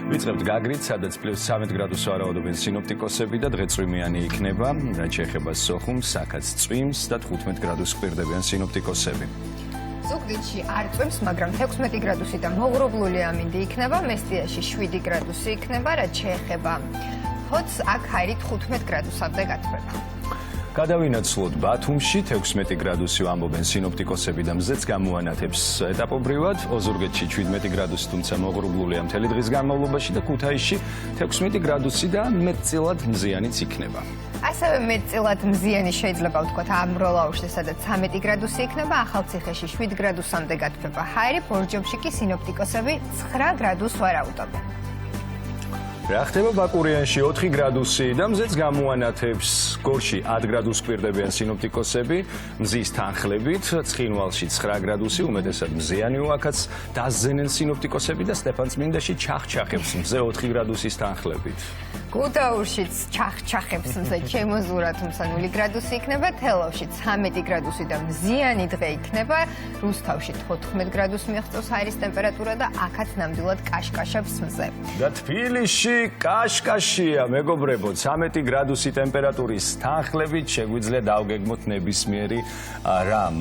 ვიწყებთ გაგრით, სადაც +13 გრადუს ვარაუდობენ სინოპტიკოსები და დღე წვიმიანი იქნება. რაც შეეხება სოხუმს, აქაც წვიმს და 15 გრადუს ხვირდებიან სინოპტიკოსები. ზუგდიდში არ წვიმს, მაგრამ 16 გრადუსი და მოღრუბლული ამინდი იქნება, მესტიაში 7 გრადუსი იქნება, რაც შეეხება ფოთს, აქ ჰაერით 15 გრადუსამდე გათბება. გადავინაცვლოთ ბათუმში 16 გრადუსი ამბობენ სინოპტიკოსები და მზეც გამოანათებს ეტაპობრივად. ოზურგეთში 17 გრადუსი, თუმცა მოღრუბლულია მთელი დღის განმავლობაში და ქუთაისში 16 გრადუსი და მეტწილად მზიანიც იქნება. ასევე მეტწილად მზიანი შეიძლება ვთქვათ ამროლაუშზე, სადაც 13 გრადუსი იქნება, ახალციხეში 7 გრადუსამდე გათბება ჰაერი, ბორჯომში კი სინოპტიკოსები 9 გრადუსს ვარაუდობენ. რა ხდება ბაკურიანში 4 გრადუსი და მზეც გამოანათებს. გორში 10 გრადუსს კვირდებიან სინოპტიკოსები, მზის თანხლებით, ცხინვალში 9 გრადუსი, უმეტესად მზიანი აქაც დაზენენ სინოპტიკოსები და სტეფანწმინდაში ჩახჩახებს მზე 4 გრადუსის თანხლებით. გუდაურშიც ჩახჩახებს მზე ჩემოზურა, თუმცა 0 გრადუსი იქნება, თელავში 13 გრადუსი და მზიანი დღე იქნება, რუსთავში 14 გრადუსს მიაღწევს ჰაერის ტემპერატურა და აქაც ნამდვილად კაშკაშებს მზე. და თბილისში კაშკაშია, მეგობრებო, 13 გრადუსი ტემპერატურის თანხლებით შეგვიძლია დავგეგმოთ ნებისმიერი რამ.